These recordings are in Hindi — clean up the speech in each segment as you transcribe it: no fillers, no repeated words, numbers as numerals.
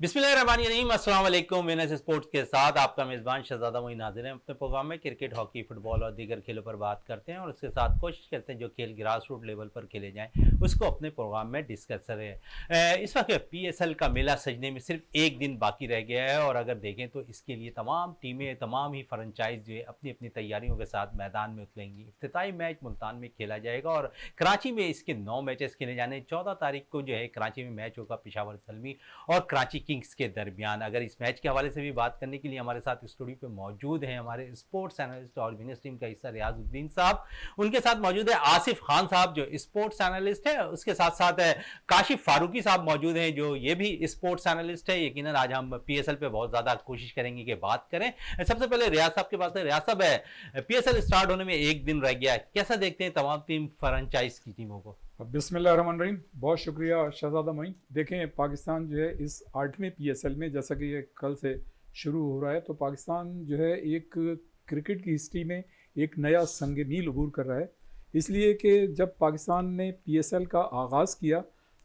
बिस्मिल्लाहिर्रहमानिर्रहीम, अस्सलाम वालेकुम। विनर्स स्पोर्ट्स के साथ आपका मेज़बान शहजादा मोइन हाज़िर है। अपने प्रोग्राम में क्रिकेट, हॉकी, फुटबॉल और दीगर खेलों पर बात करते हैं और उसके साथ कोशिश करते हैं जो खेल ग्रास रूट लेवल पर खेले जाएँ उसको अपने प्रोग्राम में डिस्कस करें। इस वक्त पीएसएल का मेला सजने में सिर्फ एक दिन बाकी रह गया है और अगर देखें तो इसके लिए तमाम टीमें, तमाम ही फ्रेंचाइज जो है अपनी अपनी तैयारियों के साथ मैदान में उतरेंगी। इफ्तिताई मैच मुल्तान में खेला जाएगा और कराची में इसके 9 मैचेस खेले जाने। 14 तारीख को जो है कराची में मैच होगा पेशावर ज़ल्मी और कराची किंग्स के दरमियान। अगर इस मैच के हवाले से भी बात करने के लिए हमारे साथ स्टूडियो पे मौजूद हैं हमारे स्पोर्ट्स एनालिस्ट और विनर्स टीम का हिस्सा रियाजुद्दीन साहब, उनके साथ मौजूद है आसिफ खान साहब जो स्पोर्ट्स एनालिस्ट है, उसके साथ साथ है काशिफ फारूकी साहब मौजूद हैं जो ये भी स्पोर्ट्स एनालिस्ट है। यकीनन आज हम पीएसएल पे बहुत ज्यादा कोशिश करेंगे कि बात करें। सबसे पहले रियाज साहब के पास है। रियाज साहब है, पीएसएल स्टार्ट होने में एक दिन रह गया है, कैसा देखते हैं तमाम टीम फ्रेंचाइज की टीमों को? बिस्मिल्लाहिर्रहमानिर्रहीम। बहुत शुक्रिया शहजादा मोइन। देखें, पाकिस्तान जो है इस 8वें पीएसएल में, जैसा कि ये कल से शुरू हो रहा है, तो पाकिस्तान जो है एक क्रिकेट की हिस्ट्री में एक नया संग मील अबूर कर रहा है। इसलिए कि जब पाकिस्तान ने पीएसएल का आगाज़ किया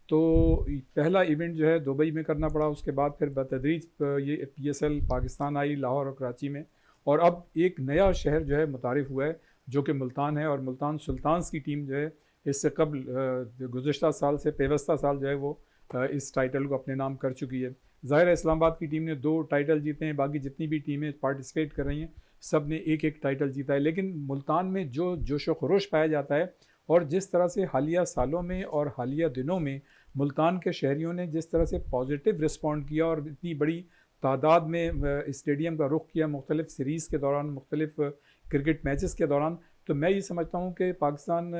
तो पहला इवेंट जो है दुबई में करना पड़ा, उसके बाद फिर बतदरीज ये पीएसएल पाकिस्तान आई, लाहौर और कराची में, और अब एक नया शहर जो है मुतारिफ़ हुआ है जो कि मुल्तान है। और मुल्तान सुल्तान्स की टीम जो है इससे कबल गुज़श्ता साल से पेवस्ता साल जो है वो इस टाइटल को अपने नाम कर चुकी है। ज़ाहिर है इस्लामाबाद की टीम ने 2 टाइटल जीते हैं, बाकी जितनी भी टीमें पार्टिसिपेट कर रही हैं सब ने एक एक टाइटल जीता है। लेकिन मुल्तान में जो जोश व खरोश पाया जाता है और जिस तरह से हालिया सालों में और हालिया दिनों में मुल्तान के शहरियों ने जिस तरह से पॉजिटिव रिस्पॉन्ड किया और इतनी बड़ी तादाद में स्टेडियम का रुख किया मुख्तलिफ़ सीरीज़ के दौरान, मुख्तलिफ़ क्रिकेट मैचेस के दौरान, तो मैं ये समझता हूँ कि पाकिस्तान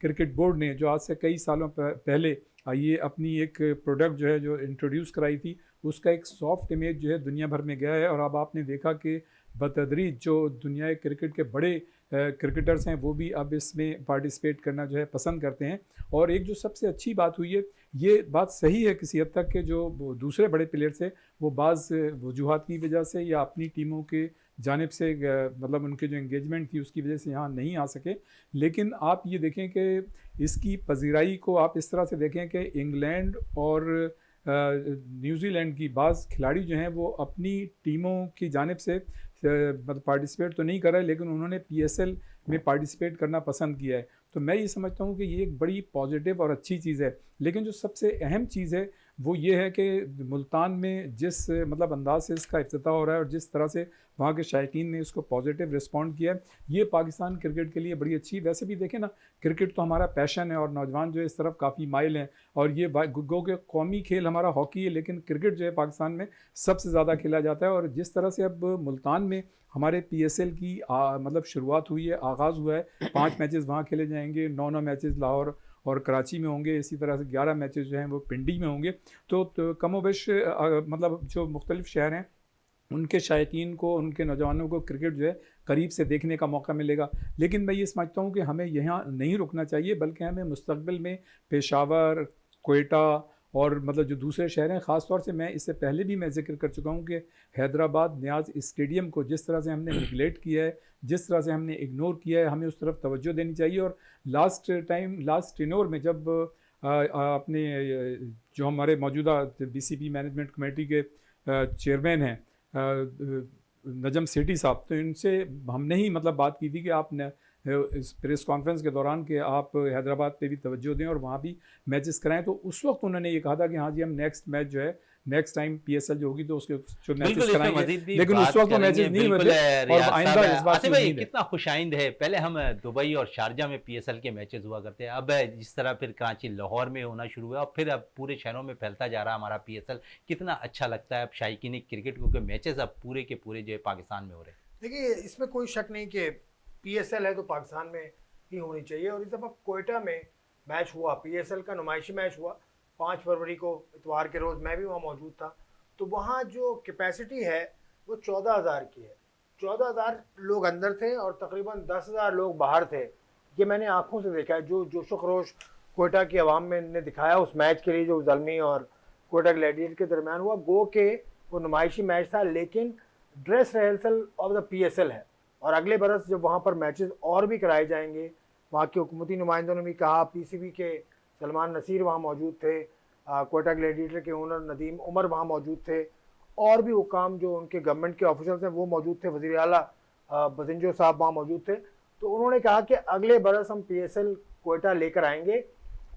क्रिकेट बोर्ड ने जो आज से कई सालों पहले ये अपनी एक प्रोडक्ट जो है जो इंट्रोड्यूस कराई थी, उसका एक सॉफ्ट इमेज जो है दुनिया भर में गया है। और अब आपने देखा कि बतदरीज जो दुनिया क्रिकेट के बड़े क्रिकेटर्स हैं वो भी अब इसमें पार्टिसिपेट करना जो है पसंद करते हैं। और एक जो सबसे अच्छी बात हुई है, ये बात सही है किसी हद तक, कि जो दूसरे बड़े प्लेयर्स हैं वो बाज़ वजूहात की वजह से या अपनी टीमों के जानिब से मतलब उनके जो एंगेजमेंट थी उसकी वजह से यहाँ नहीं आ सके। लेकिन आप ये देखें कि इसकी पजीराई को आप इस तरह से देखें कि इंग्लैंड और न्यूजीलैंड की बाज़ खिलाड़ी जो हैं वो अपनी टीमों की जानिब से मतलब पार्टिसिपेट तो नहीं कर रहे, लेकिन उन्होंने पीएसएल में पार्टिसिपेट करना पसंद किया है। तो मैं ये समझता हूँ कि ये एक बड़ी पॉजिटिव और अच्छी चीज़ है। लेकिन जो सबसे अहम चीज़ है वो ये है कि मुल्तान में जिस मतलब अंदाज से इसका इफ्तिताह हो रहा है और जिस तरह से वहाँ के शायकीन ने इसको पॉजिटिव रिस्पॉन्ड किया है, ये पाकिस्तान क्रिकेट के लिए बड़ी अच्छी। वैसे भी देखें ना, क्रिकेट तो हमारा पैशन है और नौजवान जो है इस तरफ काफ़ी माइल हैं, और ये गो के कौमी खेल हमारा हॉकी है, लेकिन क्रिकेट जो है पाकिस्तान में सबसे ज़्यादा खेला जाता है। और जिस तरह से अब मुल्तान में हमारे पीएसएल की मतलब शुरुआत हुई है, आगाज़ हुआ है, 5 मैचेस वहाँ खेले जाएंगे, 9 मैचेस लाहौर और कराची में होंगे, इसी तरह से 11 मैचेस जो हैं वो पिंडी में होंगे। तो कमोबेश मतलब जो मुख्तलिफ शहर हैं उनके शायकीन को, उनके नौजवानों को क्रिकेट जो है करीब से देखने का मौका मिलेगा। लेकिन मैं ये समझता हूँ कि हमें यहाँ नहीं रुकना चाहिए, बल्कि हमें मुस्तकबिल में पेशावर, कोयटा और मतलब जो दूसरे शहर हैं, ख़ास तौर से मैं इससे पहले भी मैं ज़िक्र कर चुका हूँ कि हैदराबाद न्याज स्टेडियम को जिस तरह से हमने निगलेक्ट किया है, जिस तरह से हमने इग्नोर किया है, हमें उस तरफ तवज्जो देनी चाहिए। और लास्ट टेन्योर में जब अपने जो हमारे मौजूदा बीसीबी मैनेजमेंट कमेटी के चेयरमैन हैं नजम सेठी साहब, तो इनसे हमने ही मतलब बात की थी कि आप इस प्रेस कॉन्फ्रेंस के दौरान कि आप हैदराबाद पे भी तवज्जो दें और वहाँ भी मैचेस कराएं। तो उस वक्त उन्होंने ये कहा था कि हाँ जी, हम नेक्स्ट मैच जो है नेक्स्ट टाइम पीएसएल जो होगी तो उसके जो मैचेस कराएंगे, लेकिन उस वक्त वो मैचेस नहीं हुए थे। और आइंदा इस बात की भाई उम्मीद है। कितना खुशाइंद है, पहले हम दुबई और शारजा में पीएसएल के मैचेस हुआ करते हैं, अब जिस तरह फिर कराची लाहौर में होना शुरू हुआ और फिर अब पूरे शहरों में फैलता जा रहा है हमारा पीएसएल, कितना अच्छा लगता है अब शायकीन क्रिकेट क्योंकि मैचेस अब पूरे के पूरे जो है पाकिस्तान में हो रहे हैं। देखिए, इसमें कोई शक नहीं कि पीएसएल है तो पाकिस्तान में ही होनी चाहिए। और इस दफ़ा कोयटा में मैच हुआ, पीएसएल का नुमाइशी मैच हुआ 5 फरवरी को, इतवार के रोज़ मैं भी वहाँ मौजूद था। तो वहाँ जो कैपेसिटी है वो 14,000 की है। 14,000 लोग अंदर थे और तकरीबन 10,000 लोग बाहर थे। ये मैंने आंखों से देखा है। जो जोशो खरोश कोयटा की आवाम में ने दिखाया उस मैच के लिए जो ज़ल्मी और कोयटा ग्लैडिएटर के दरमियान हुआ, गो के वो नुमाइशी मैच था, लेकिन dress rehearsal of the PSL है। और अगले बरस जब वहाँ पर मैचेस और भी कराए जाएंगे, वहाँ के हुकूमती नुमाइंदों ने भी कहा, पीसीबी के सलमान नसीर वहाँ मौजूद थे, कोयटा ग्लैडिएटर के ओनर नदीम उमर वहाँ मौजूद थे, और भी हुकाम जो उनके गवर्नमेंट के ऑफिसर्स हैं वो मौजूद थे, वज़ीर आला बजिंजो साहब वहाँ मौजूद थे। तो उन्होंने कहा कि अगले बरस हम PSL कोयटा लेकर आएंगे,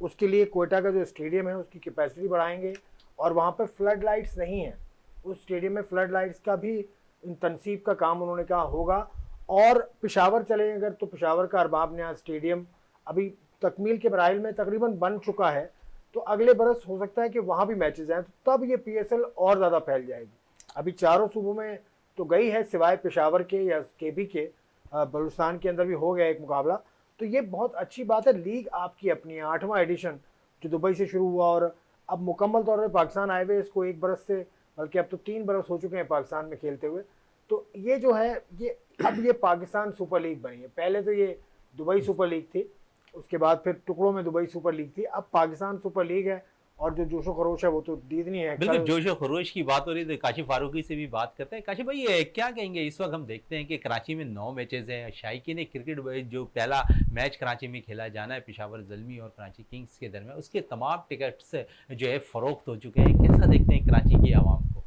उसके लिए कोयटा का जो स्टेडियम है उसकी कैपेसिटी बढ़ाएंगे, और वहाँ पर फ्लड लाइट्स नहीं हैं, उस स्टेडियम में फ्लड लाइट्स का भी इन तनसीब का काम उन्होंने कहा होगा। और पेशावर चले अगर तो पेशावर का अरबाब न्याज स्टेडियम अभी तकमील के मराहिल में तकरीबन बन चुका है, तो अगले बरस हो सकता है कि वहाँ भी मैचेस आएँ, तो तब ये PSL और ज़्यादा फैल जाएगी। अभी चारों सूबों में तो गई है, सिवाय पेशावर के या KB के, बलूचिस्तान के अंदर भी हो गया एक मुकाबला। तो ये बहुत अच्छी बात है। लीग आपकी अपनी है, 8वां एडिशन जो दुबई से शुरू हुआ और अब मुकम्मल तौर पर पाकिस्तान आए हुए इसको 1 बरस से, बल्कि अब तो 3 बरस हो चुके हैं पाकिस्तान में खेलते हुए। तो ये जो है ये अब ये पाकिस्तान सुपर लीग बनी है। पहले तो ये दुबई सुपर लीग थी, उसके बाद फिर टुकड़ों में दुबई सुपर लीग थी, अब पाकिस्तान सुपर लीग है। और जो जोशो खरोश है वो तो दीदनी है। बिल्कुल, जोशो खरोश की बात हो रही है तो काशिफ फारूकी से भी बात करते हैं। काशिफ भाई, ये क्या कहेंगे, इस वक्त हम देखते हैं कि कराची में 9 मैचेस हैं। शाइकीन क्रिकेट जो पहला मैच कराची में खेला जाना है पेशावर ज़ल्मी और कराची किंग्स के दरमियान, उसके तमाम टिकट्स जो है फ़रोख्त हो चुके हैं। कैसा देखते हैं कराची की आवाम को?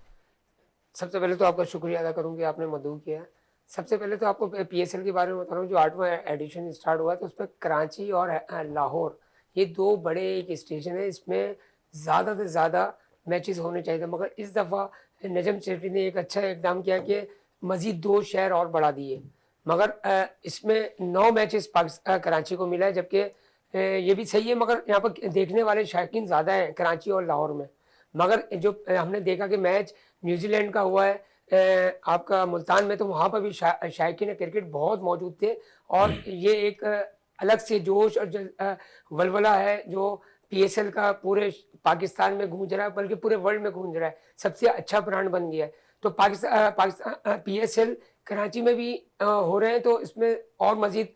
सबसे पहले तो आपका शुक्रिया अदा करूँगी, आपने मदऊ किया। सबसे पहले तो आपको PSL के बारे में बता रहा हूँ। जो 8वां एडिशन स्टार्ट हुआ तो उसमें कराची और लाहौर, ये 2 बड़े एक स्टेशन है, इसमें ज़्यादा से ज़्यादा मैचेस होने चाहिए थे, मगर इस दफ़ा नजम सेठी ने एक अच्छा इकदाम किया कि मज़ीद 2 शहर और बढ़ा दिए, मगर इसमें 9 मैचेस कराची को मिला है, जबकि ये भी सही है, मगर यहाँ पर देखने वाले शायकीन ज़्यादा हैं कराची और लाहौर में। मगर जो हमने देखा कि मैच न्यूजीलैंड का हुआ है आपका मुल्तान में, तो वहाँ पर भी शायकीन क्रिकेट बहुत मौजूद थे, और ये एक अलग से जोश और वलवला है जो PSL का पूरे पाकिस्तान में गूंज रहा है, बल्कि पूरे वर्ल्ड में गूंज रहा है। सबसे अच्छा ब्रांड बन गया है। तो पाकिस्तान PSL कराची में भी हो रहे हैं, तो इसमें और मजीद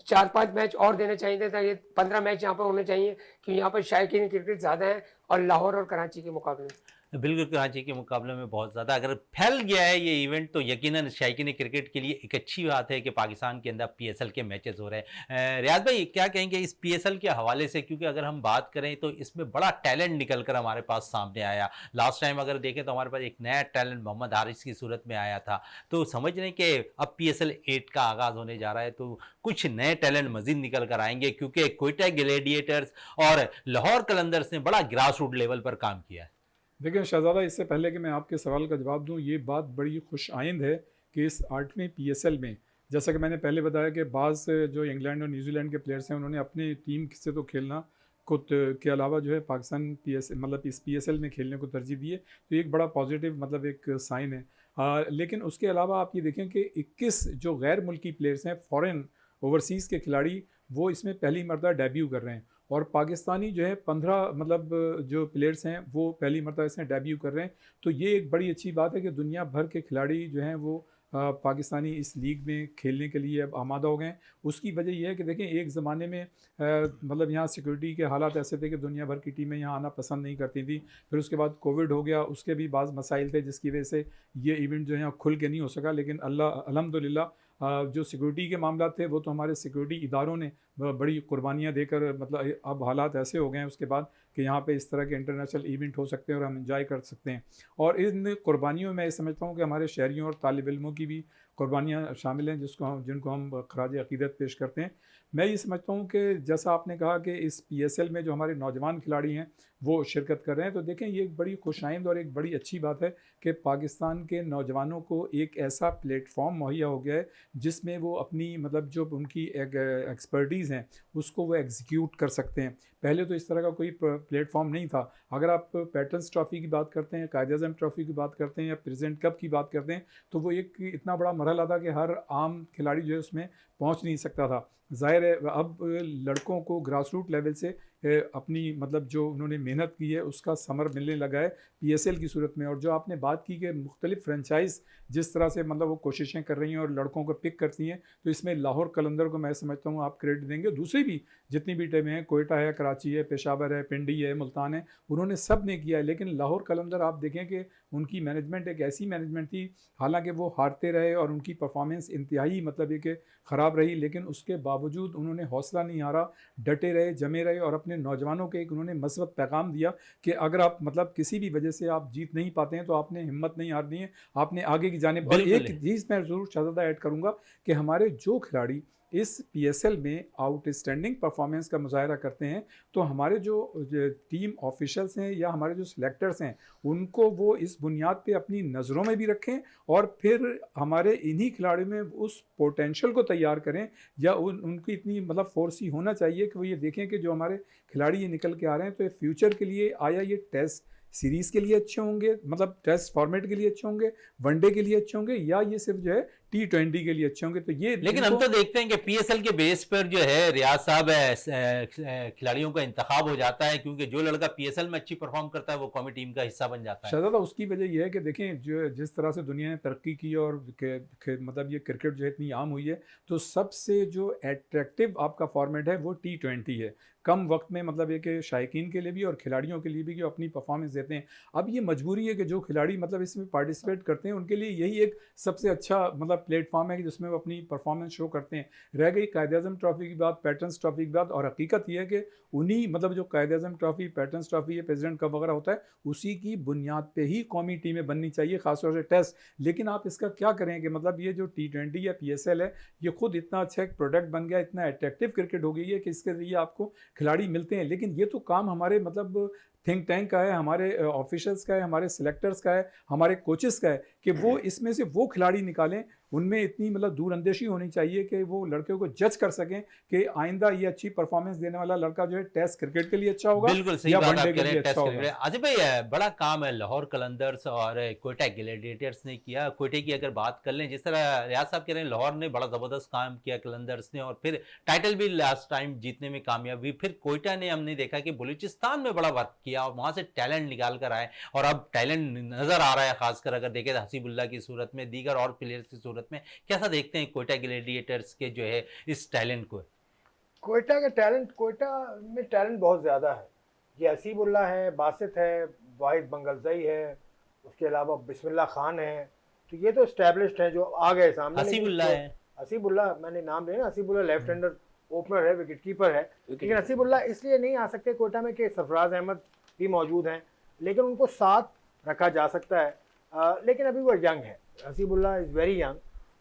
4-5 मैच और देने चाहिए था। ये 15 मैच यहाँ पर होने चाहिए, कि यहाँ पर शायकीन क्रिकेट ज़्यादा है और लाहौर और कराची के मुकाबले में। बिल्कुल, कराची के मुकाबले में बहुत ज़्यादा अगर फैल गया है ये इवेंट तो यकीनन शायकीन क्रिकेट के लिए एक अच्छी बात है कि पाकिस्तान के अंदर PSL के मैचेस हो रहे हैं। रियाज भाई, क्या कहेंगे इस PSL के हवाले से, क्योंकि अगर हम बात करें तो इसमें बड़ा टैलेंट निकल कर हमारे पास सामने आया। लास्ट टाइम अगर देखें तो हमारे पास एक नया टैलेंट मोहम्मद हारिस की सूरत में आया था। तो समझ रहे हैं कि अब PSL 8 का आगाज़ होने जा रहा है, तो कुछ नए टैलेंट मजीद निकल कर आएंगे, क्योंकि कोयटा ग्लैडिएटर्स और लाहौर कलंदर्स ने बड़ा ग्रास रूट लेवल पर काम किया है। देखिए शहजादा, इससे पहले कि मैं आपके सवाल का जवाब दूं, ये बात बड़ी खुश आइंद है कि इस 8वें PSL में, जैसा कि मैंने पहले बताया कि बाज़ जो इंग्लैंड और न्यूजीलैंड के प्लेयर्स हैं उन्होंने अपनी टीम से तो खेलना खुद के अलावा जो है पाकिस्तान मतलब इस PSL में खेलने को तरजीह दी है। तो एक बड़ा पॉजिटिव मतलब एक साइन है। लेकिन उसके अलावा आप ये देखें कि 21 जो गैर मुल्की प्लेयर्स हैं, फ़ॉरेन ओवरसीज़ के खिलाड़ी, वो इसमें पहली मरतबा डेब्यू कर रहे हैं, और पाकिस्तानी जो है 15 मतलब जो प्लेयर्स हैं वो पहली मरतबा इसमें डेब्यू कर रहे हैं। तो ये एक बड़ी अच्छी बात है कि दुनिया भर के खिलाड़ी जो हैं वो पाकिस्तानी इस लीग में खेलने के लिए अब आमादा हो गए हैं। उसकी वजह यह है कि देखें, एक ज़माने में मतलब यहाँ सिक्योरिटी के हालात ऐसे थे कि दुनिया भर की टीमें यहाँ आना पसंद नहीं करती थी। फिर उसके बाद कोविड हो गया, उसके भी बाज़ मसाइल थे जिसकी वजह से ये इवेंट जो है यहाँ खुल के नहीं हो सका। लेकिन अल्हम्दुलिल्लाह जो सिक्योरिटी के मामला थे वो तो हमारे सिक्योरिटी इदारों ने बड़ी कुर्बानियाँ देकर, मतलब अब हालात ऐसे हो गए हैं उसके बाद कि यहाँ पे इस तरह के इंटरनेशनल इवेंट हो सकते हैं और हम इंजॉय कर सकते हैं। और इन कुर्बानियों में समझता हूँ कि हमारे शहरियों और तालिब इल्मों की भी कुर्बानियाँ शामिल हैं, जिनको हम खराज अक़ीदत पेश करते हैं। मैं ये समझता हूँ कि जैसा आपने कहा कि इस PSL में जो हमारे नौजवान खिलाड़ी हैं वो शिरकत कर रहे हैं, तो देखें ये एक बड़ी खुशाइंद और एक बड़ी अच्छी बात है कि पाकिस्तान के नौजवानों को एक ऐसा प्लेटफॉर्म मुहैया हो गया है जिसमें वो अपनी मतलब जो उनकी एक एक्सपर्टीज़ हैं उसको वो एग्जीक्यूट कर सकते हैं। पहले तो इस तरह का कोई प्लेटफॉर्म नहीं था। अगर आप पैटर्न्स ट्रॉफ़ी की बात करते हैं, कायद-ए-आज़म ट्रॉफ़ी की बात करते हैं या प्रेसिडेंट कप की बात करते हैं, तो वो एक इतना बड़ा मरहला था कि हर आम खिलाड़ी जो है उसमें पहुंच नहीं सकता था। ज़ाहिर है अब लड़कों को ग्रास रूट लेवल से अपनी मतलब जो उन्होंने मेहनत की है उसका समर मिलने लगा है PSL की सूरत में। और जो आपने बात की कि मुख्तलिफ फ्रेंचाइज जिस तरह से मतलब वो कोशिशें कर रही हैं और लड़कों को पिक करती हैं, तो इसमें लाहौर कलंदर को मैं समझता हूँ आप क्रेडिट देंगे। दूसरी भी जितनी भी टीमें हैं, कोयटा है, कराची है, पेशावर है, पिंडी है, मुल्तान है, उन्होंने सब ने किया है। लेकिन लाहौर कलंदर आप देखें कि उनकी मैनेजमेंट एक ऐसी मैनेजमेंट थी, हालांकि वो हारते रहे और उनकी परफॉर्मेंस इंतहाई मतलब ये कि ख़राब रही, लेकिन उसके बावजूद उन्होंने हौसला नहीं हारा, डटे रहे, जमे रहे और अपने नौजवानों के एक उन्होंने मसबत पैगाम दिया कि अगर आप मतलब किसी भी वजह से आप जीत नहीं पाते हैं तो आपने हिम्मत नहीं हारनी है, आपने आगे की जानिब। और बिल्कुल एक चीज़ मैं ज़रूर शहजादा ऐड करूँगा कि हमारे जो खिलाड़ी इस पीएसएल में आउटस्टैंडिंग परफॉर्मेंस का मुजाहरा करते हैं, तो हमारे जो टीम ऑफिशियल्स हैं या हमारे जो सिलेक्टर्स हैं, उनको वो इस बुनियाद पे अपनी नज़रों में भी रखें और फिर हमारे इन्हीं खिलाड़ियों में उस पोटेंशियल को तैयार करें, या उनकी इतनी मतलब फोर्स ही होना चाहिए कि वो ये देखें कि जो हमारे खिलाड़ी ये निकल के आ रहे हैं तो ये फ्यूचर के लिए आया ये टेस्ट सीरीज़ के लिए अच्छे होंगे, मतलब टेस्ट फॉर्मेट के लिए अच्छे होंगे, वनडे के लिए अच्छे होंगे, या ये सिर्फ जो है T20 के लिए अच्छे होंगे। तो ये लेकिन हम तो देखते हैं कि पीएसएल के बेस पर जो है रियाज साहब खिलाड़ियों का इंतखाब हो जाता है, क्योंकि जो लड़का पीएसएल में अच्छी परफॉर्म करता है वो कौमी टीम का हिस्सा बन जाता है। शहजादा उसकी वजह यह है कि देखें जो जिस तरह से दुनिया ने तरक्की की और मतलब ये क्रिकेट जो है इतनी आम हुई है, तो सबसे जो एट्रैक्टिव आपका फॉर्मेट है वो T20 है, कम वक्त में, मतलब ये कि शायकीन के लिए भी और खिलाड़ियों के लिए भी, जो अपनी परफॉर्मेंस देते हैं। अब ये मजबूरी है कि जो खिलाड़ी मतलब इसमें पार्टिसिपेट करते हैं उनके लिए यही एक सबसे अच्छा मतलब प्लेटफॉर्म है कि जिसमें वो अपनी परफॉर्मेंस शो करते हैं। रह गई कायद-ए-आज़म ट्रॉफी की बात, पैटर्न्स ट्रॉफी की बात, और हकीकत यह है कि उन्हीं मतलब जो कायद-ए-आज़म ट्रॉफी, पैटर्न्स ट्रॉफी या प्रेसिडेंट कप वगैरह होता है, उसी की बुनियाद पे ही कौमी टीमें बननी चाहिए, खासतौर से टेस्ट। लेकिन आप इसका क्या करें कि मतलब ये जो T20 या पीएसएल है, ये खुद इतना अच्छा एक प्रोडक्ट बन गया, इतना अट्रैक्टिव क्रिकेट हो गई है कि इसके जरिए आपको खिलाड़ी मिलते हैं। लेकिन ये तो काम हमारे मतलब थिंक टैंक का है, हमारे ऑफिशियल्स का है, हमारे सिलेक्टर्स का है, हमारे कोचेस का है कि वो इसमें से वो खिलाड़ी निकालें। उनमें इतनी मतलब दूरअंदेशी होनी चाहिए कि वो लड़के को जज कर सकें कि आइंदा ये अच्छी परफॉर्मेंस देने वाला लड़का जो है टेस्ट क्रिकेट के लिए अच्छा होगा बिल्कुल सही या बात आप वनडे कह के रहे लिए हैं, टेस्ट अच्छा क्रिकेट। होगा। आसिफ भाई बड़ा काम है लाहौर कलंदर्स और कोयटा ग्लैडिएटर्स ने किया। कोयटे की अगर बात कर लें, जिस तरह रियाज साहब कह रहे हैं, लाहौर ने बड़ा ज़बरदस्त काम किया कलंदर्स ने, और फिर टाइटल भी लास्ट टाइम जीतने में कामयाब हुई। फिर कोयटा ने हमने देखा कि बलूचिस्तान में बड़ा वर्क किया और वहाँ से टैलेंट निकाल कर आए, और अब टैलेंट नज़र आ रहा है, खासकर अगर देखें तो हसीबुल्ला की सूरत में, दीगर और प्लेयर्स की सूरत में। कैसा देखते हैं कोयटा ग्लैडिएटर्स के जो है इस टैलेंट को? कोयटा में टैलेंट बहुत ज़्यादा है। ये हसीबुल्ला है, बासित है, वाहिद मंगलजई है, उसके अलावा बिस्मिल्लाह खान है। तो ये तो एस्टैब्लिश्ड है जो आ गए सामने। हसीबुल्ला है, हसीबुल्ला मैंने नाम लिया ना, हसीबुल्ला लेफ्ट हैंडर ओपनर है, विकेट कीपर है। लेकिन हसीबुल्ला इसलिए नहीं आ सकते कोयटा में कि सरफराज अहमद भी मौजूद हैं, लेकिन उनको साथ रखा जा सकता है। लेकिन अभी वो यंग है, हसीबुल्ला इज़ वेरी यंग।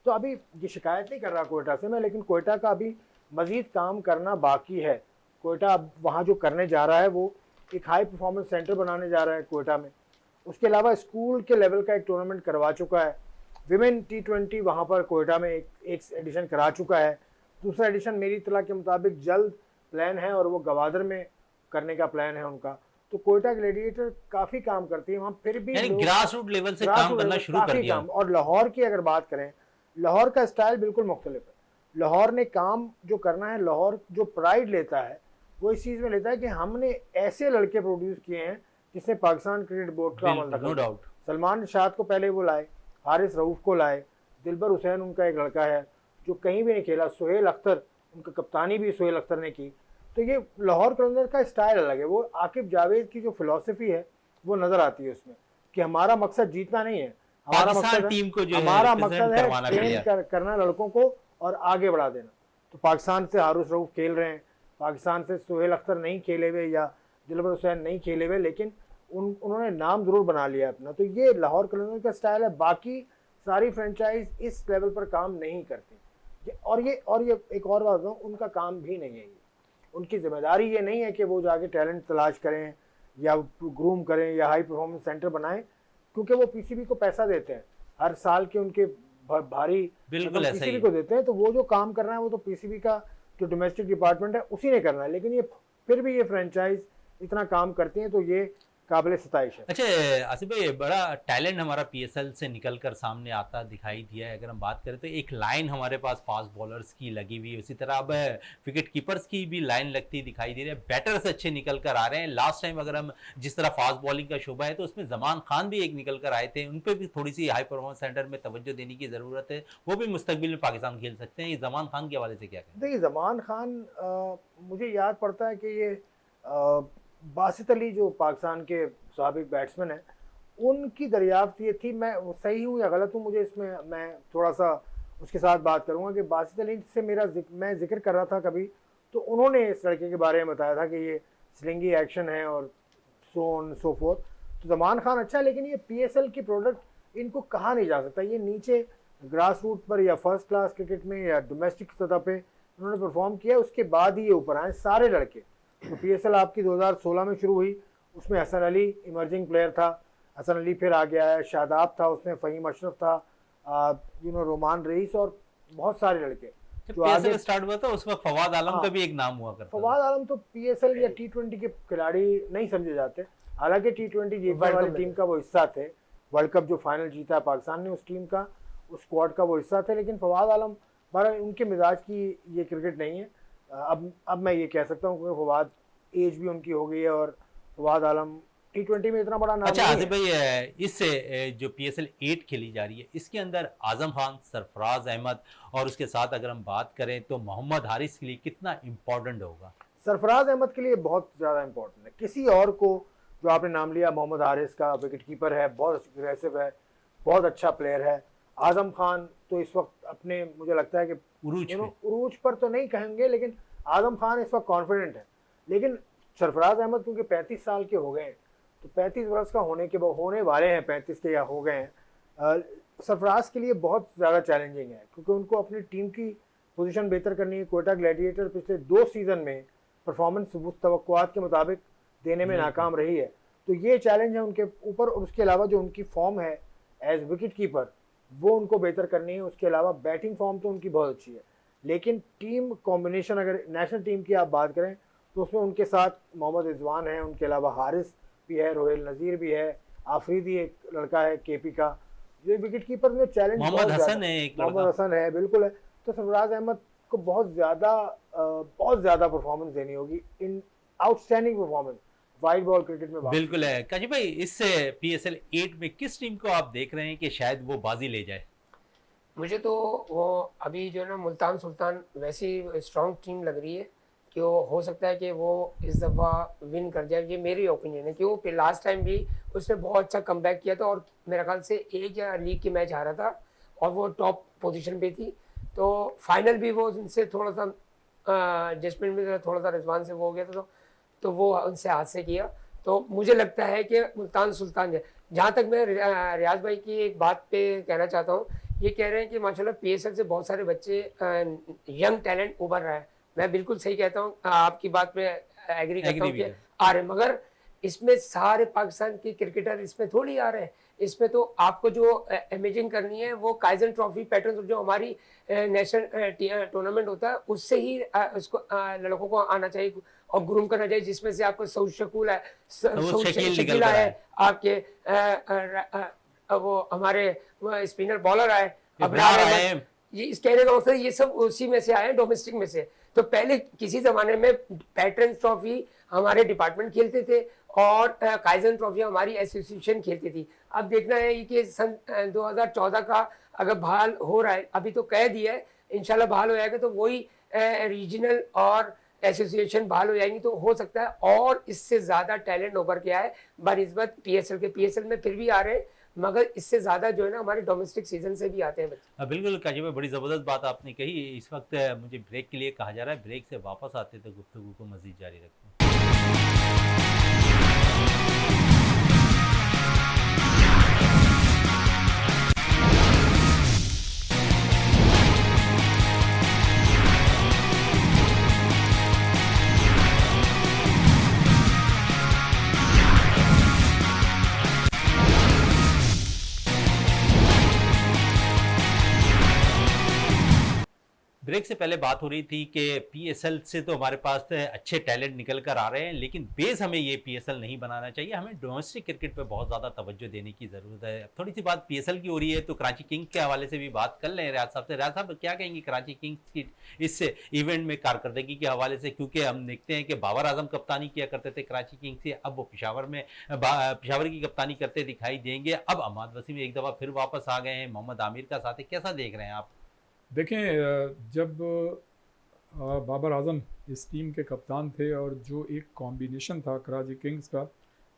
तो अभी ये शिकायत नहीं कर रहा कोयटा से मैं, लेकिन कोयटा का अभी मज़ीद काम करना बाकी है। कोयटा अब वहाँ जो करने जा रहा है वो एक हाई परफॉर्मेंस सेंटर बनाने जा रहा है कोयटा में। उसके अलावा स्कूल के लेवल का एक टूर्नामेंट करवा चुका है। विमेन T20 वहाँ पर कोयटा में एक एडिशन करा चुका है। दूसरा एडिशन मेरी इत्तला के मुताबिक जल्द प्लान है और वो गवादर में करने का प्लान है उनका। तो कोयटा ग्लैडिएटर काफ़ी काम करती है वहाँ, फिर भी यानी ग्रास रूट लेवल से काम करना शुरू कर दिया। और लाहौर की अगर बात करें, लाहौर का स्टाइल बिल्कुल मुख्तलिफ है। लाहौर ने काम जो करना है, लाहौर जो प्राइड लेता है वो इस चीज़ में लेता है कि हमने ऐसे लड़के प्रोड्यूस किए हैं जिसने पाकिस्तान क्रिकेट बोर्ड का अमल नो डाउट। सलमान निशात को पहले वो लाए, हारिस रऊफ को लाए, दिलबर हुसैन उनका एक लड़का है जो कहीं भी नहीं खेला, सुहेल अख्तर, उनका कप्तानी भी सुहेल अख्तर ने की। तो ये लाहौर कलंदर का स्टाइल अलग है। वो आकिब जावेद की जो फिलॉसफी है वो नज़र आती है उसमें कि हमारा मकसद जीतना नहीं है, हमारा मकसद टीम को जो हमारा मकसद है ट्रेन करना लड़कों को और आगे बढ़ा देना। तो पाकिस्तान से हारिस रऊफ खेल रहे हैं, पाकिस्तान से सुहेल अख्तर नहीं खेले हुए या दिलबर हुसैन नहीं खेले हुए, लेकिन उन्होंने नाम ज़रूर बना लिया अपना। तो ये लाहौर कलंदर का स्टाइल है। बाकी सारी फ्रेंचाइज इस लेवल पर काम नहीं करती। और ये एक और बात बताऊँ, उनका काम भी नहीं है ये, उनकी जिम्मेदारी ये नहीं है कि वो जाके टैलेंट तलाश करें या ग्रूम करें या हाई परफॉर्मेंस सेंटर बनाएं, क्योंकि वो पीसीबी को पैसा देते हैं हर साल के उनके भारी पीसीबी को देते हैं। तो वो जो काम करना है वो तो पीसीबी का जो डोमेस्टिक डिपार्टमेंट है उसी ने करना है। लेकिन ये फिर भी ये फ्रेंचाइज इतना काम करती हैं तो ये काबिल सताइश है। अच्छा आसिफ भाई, बड़ा टैलेंट हमारा पीएसएल से निकल कर सामने आता दिखाई दिया है। अगर हम बात करें तो एक लाइन हमारे पास फास्ट बॉलर्स की लगी हुई है, उसी तरह अब विकेट कीपर्स की भी लाइन लगती दिखाई दे रही है। बैटर्स अच्छे निकल कर आ रहे हैं। लास्ट टाइम अगर हम जिस तरह फास्ट बॉलिंग का शोबा है तो उसमें जमान खान भी एक निकल कर आए थे, उन पर भी थोड़ी सी हाई परफॉर्मेंस सेंटर में तवज्जो देने की ज़रूरत है। वो भी मुस्तकबिल में पाकिस्तान खेल सकते हैं। ये जमान खान के हवाले से क्या कहें? देखिए जमान खान मुझे याद पड़ता है कि ये बासित अली जो पाकिस्तान के साबिक बैट्समैन हैं, उनकी दरियाफ्त ये थी, मैं सही हूँ या गलत हूँ मुझे इसमें, मैं थोड़ा सा उसके साथ बात करूँगा कि बासित अली से मैं जिक्र कर रहा था कभी, तो उन्होंने इस लड़के के बारे में बताया था कि ये स्लिंगी एक्शन है और सो ऑन सो फोर्थ। तो जमान खान अच्छा है, लेकिन ये पीएसएल की प्रोडक्ट इनको कहा नहीं जा सकता, ये नीचे ग्रास रूट पर या फर्स्ट क्लास क्रिकेट में या डोमेस्टिक सतह पे उन्होंने परफॉर्म किया, उसके बाद ही ये ऊपर आए सारे लड़के। तो पीएसएल आपकी 2016 में शुरू हुई, उसमें हसन अली इमर्जिंग प्लेयर था, हसन अली फिर आ गया है, शादाब था उसमें, फ़हीम अशरफ था, रोमान रईस और बहुत सारे लड़के जब जो आगे। पीएसएल स्टार्ट हुआ था उस वक्त फवाद आलम हाँ, का भी एक नाम हुआ करता था। फवाद आलम तो पीएसएल या टी20 के खिलाड़ी नहीं समझे जाते, हालांकि टी20 जीतने वाली टीम का वो हिस्सा थे, वर्ल्ड कप जो फाइनल जीता पाकिस्तान ने उस टीम का, उस स्क्वाड का वो हिस्सा थे। लेकिन फवाद आलम बहरहाल उनके मिजाज की ये क्रिकेट नहीं है। अब मैं ये कह सकता हूँ कि फवाद एज भी उनकी हो गई है और फवाद आलम टी20 में इतना बड़ा नाम अच्छा नहीं आसिफ है। भाई, इससे जो पीएसएल 8 खेली जा रही है इसके अंदर आजम खान, सरफराज अहमद और उसके साथ अगर हम बात करें तो मोहम्मद हारिस के लिए कितना इम्पोर्टेंट होगा? सरफराज अहमद के लिए बहुत ज़्यादा इंपॉर्टेंट है। किसी और को जो आपने नाम लिया, मोहम्मद हारिस का विकेट कीपर है, बहुत अग्रेसिव है, बहुत अच्छा प्लेयर है। आजम खान तो इस वक्त अपने, मुझे लगता है कि उरूज पे। उरूज पर तो नहीं कहेंगे, लेकिन आजम खान इस वक्त कॉन्फिडेंट है। लेकिन सरफराज अहमद क्योंकि 35 साल के हो गए हैं, तो 35 वर्ष का होने वाले हैं, 35 के या हो गए हैं, सरफराज के लिए बहुत ज़्यादा चैलेंजिंग है, क्योंकि उनको अपनी टीम की पोजीशन बेहतर करनी है। कोयटा ग्लैडिएटर पिछले 2 सीज़न में परफॉर्मेंस तवक्कुआत के मुताबिक देने में नाकाम रही है, तो ये चैलेंज है उनके ऊपर। और उसके अलावा जो उनकी फॉर्म है एज विकेट कीपर, वो उनको बेहतर करनी है। उसके अलावा बैटिंग फॉर्म तो उनकी बहुत अच्छी है, लेकिन टीम कॉम्बिनेशन अगर नेशनल टीम की आप बात करें तो उसमें उनके साथ मोहम्मद रिजवान है, उनके अलावा हारिस भी है, रोहेल नज़ीर भी है, आफरीदी एक लड़का है केपी का। ये विकेट कीपर में चैलेंज मोहम्मद हसन है एक लड़का। मोहम्मद हसन है, बिल्कुल है। तो सरफराज अहमद को बहुत ज़्यादा परफॉर्मेंस देनी होगी, in outstanding performance wide ball cricket में। बिल्कुल है काजी भाई, इससे पीएसएल 8 में किस टीम को आप देख रहे हैं कि शायद वो बाजी ले जाए? मुझे तो वो अभी जो है ना मुल्तान सुल्तान वैसी स्ट्रॉन्ग टीम लग रही है कि वो हो सकता है कि वो इस दफ़ा विन कर जाए, ये मेरी ओपिनियन है। कि वो लास्ट टाइम भी उसने बहुत अच्छा कमबैक किया था और मेरे ख्याल से एक या लीग की मैच हारा था और वो टॉप पोजीशन पे थी। तो फाइनल भी वो उनसे थोड़ा सा जजमेंट में थोड़ा सा रिजवान से वो हो गया था, तो वो उनसे हाथ से किया। तो मुझे लगता है कि मुल्तान सुल्तान है। जहाँ तक मैं रियाज भाई की एक बात पे कहना चाहता हूँ, ये कह रहे हैं कि माशाल्लाह पीएसएल से बहुत सारे बच्चे यंग टैलेंट उभर रहा है। मैं बिल्कुल सही कहता हूँ, आपकी बात पे एग्री करता हूँ कि आ रहे, मगर इसमें सारे पाकिस्तान के क्रिकेटर इसमें थोड़ी आ रहे हैं। इसमें तो आपको जो इमेजिंग करनी है वो काइजन ट्रॉफी पैटर्न जो हमारी नेशनल टूर्नामेंट होता है उससे ही उसको लड़कों को आना चाहिए और ग्रूम करना चाहिए, जिसमें से आपको सऊद शकील है, शकील है, आपके वो हमारे स्पिनर बॉलर आए, अबरार अहमद, ये इस कहने का मकसद ये सब उसी में से आए, डोमेस्टिक में से। तो पहले किसी जमाने में पैटर्न ट्रॉफी हमारे डिपार्टमेंट खेलते थे और काइजन ट्रॉफी हमारी एसोसिएशन खेलती थी। अब देखना है कि सन 2014 का अगर बहाल हो रहा है, अभी तो कह दिया है, इंशाल्लाह बहाल हो जाएगा तो वही रीजनल और एसोसिएशन बहाल हो जाएंगी, तो हो सकता है और इससे ज़्यादा टैलेंट उभर के आए बनिस्बत पीएसएल के। पीएसएल में फिर भी आ रहे हैं, मगर इससे ज़्यादा जो है ना हमारे डोमेस्टिक सीजन से भी आते हैं बच्चे। बिल्कुल काजी भाई, बड़ी ज़बरदस्त बात आपने कही। इस वक्त मुझे ब्रेक के लिए कहा जा रहा है, ब्रेक से वापस आते तो गुफ्तगू को मज़ीद जारी रखते हैं। ब्रेक से पहले बात हो रही थी कि पीएसएल से तो हमारे पास अच्छे टैलेंट निकल कर आ रहे हैं, लेकिन बेस हमें ये पीएसएल नहीं बनाना चाहिए। हमें डोमेस्टिक क्रिकेट पे बहुत ज़्यादा तवज्जो देने की ज़रूरत है। थोड़ी सी बात पीएसएल की हो रही है तो कराची किंग्स के हवाले से भी बात कर लें रियाज साहब से। रियाज साहब क्या कहेंगे कराची किंग्स की इस इवेंट में कारकर्दगी के हवाले से? क्योंकि हम देखते हैं कि बाबर आजम कप्तानी किया करते थे कराची किंग्स से, अब वो पेशावर की कप्तानी करते दिखाई देंगे। अब अहमद वसीम एक दफ़ा फिर वापस आ गए हैं, मोहम्मद आमिर का साथ है, कैसा देख रहे हैं आप? देखें, जब बाबर आजम इस टीम के कप्तान थे और जो एक कॉम्बिनेशन था कराची किंग्स का,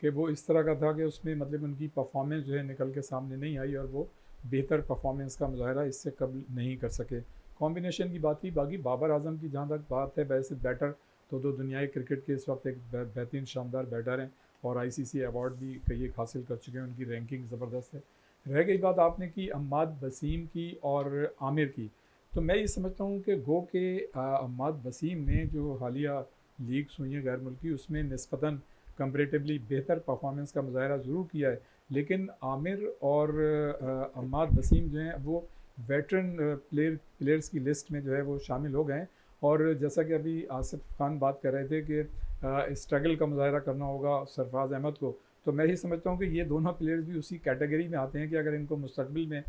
कि वो इस तरह का था कि उसमें मतलब उनकी परफॉर्मेंस जो है निकल के सामने नहीं आई और वो बेहतर परफॉर्मेंस का मुजाहरा इससे कबल नहीं कर सके। कॉम्बिनेशन की बात ही बाकी बाबर आजम की जहाँ तक बात है, वैसे बैटर तो दुनियाई क्रिकेट के इस वक्त एक बेहतरीन शानदार बैटर हैं और आईसीसी अवार्ड भी कई एक हासिल कर चुके हैं, उनकी रैंकिंग ज़बरदस्त है। रह गई बात आपने की अम्माद वसीम की और आमिर की, तो मैं ये समझता हूँ कि गो के अम्माद वसीम ने जो हालिया लीग्स हुई हैं गैर मुल्की उसमें निस्बतन कंपैरेटिवली बेहतर परफॉर्मेंस का मुजाहरा ज़रूर किया है, लेकिन आमिर और अम्माद वसीम जो हैं वो वेटरन प्लेयर्स की लिस्ट में जो है वो शामिल हो गए हैं। और जैसा कि अभी आसिफ खान बात कर रहे थे कि स्ट्रगल का मुजाहरा करना होगा सरफराज अहमद को, तो मैं ही समझता हूँ कि ये दोनों प्लेयर्स भी उसी कैटेगरी में आते हैं कि अगर इनको मुस्तकबिल में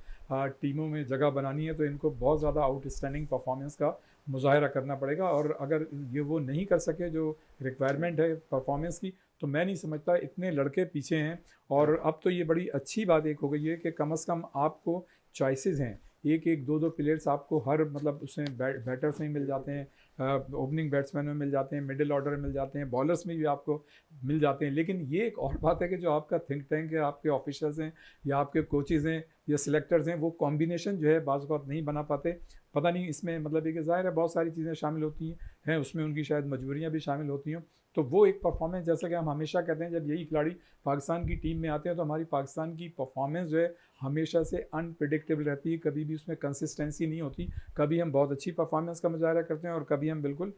टीमों में जगह बनानी है तो इनको बहुत ज़्यादा आउटस्टैंडिंग परफॉर्मेंस का मुजाहरा करना पड़ेगा, और अगर ये वो नहीं कर सके जो रिक्वायरमेंट है परफॉर्मेंस की, तो मैं नहीं समझता इतने लड़के पीछे हैं। और अब तो ये बड़ी अच्छी बात एक हो गई है कि कम से कम आपको चॉइसेस हैं, एक एक दो प्लेयर्स आपको हर मतलब उसमें बैटर्स में मिल जाते हैं, ओपनिंग बैट्समैन में मिल जाते हैं, मिडिल ऑर्डर में मिल जाते हैं, बॉलर्स में भी आपको मिल जाते हैं। लेकिन ये एक और बात है कि जो आपका थिंक टैंक है, आपके ऑफिशियल्स हैं या आपके कोचेज़ हैं या सिलेक्टर्स हैं, वो कॉम्बिनेशन जो है बाज़ औक़ात नहीं बना पाते। पता नहीं इसमें मतलब एक ज़ाहिर है बहुत सारी चीज़ें शामिल होती हैं, उसमें उनकी शायद मजबूरियाँ भी शामिल होती हैं। तो वो एक परफॉर्मेंस, जैसा कि हम हमेशा कहते हैं, जब यही खिलाड़ी पाकिस्तान की टीम में आते हैं तो हमारी पाकिस्तान की परफॉर्मेंस जो है हमेशा से अनप्रिडिक्टेबल रहती है, कभी भी उसमें कंसिस्टेंसी नहीं होती। कभी हम बहुत अच्छी परफॉर्मेंस का मुजाहरा करते हैं और कभी हम बिल्कुल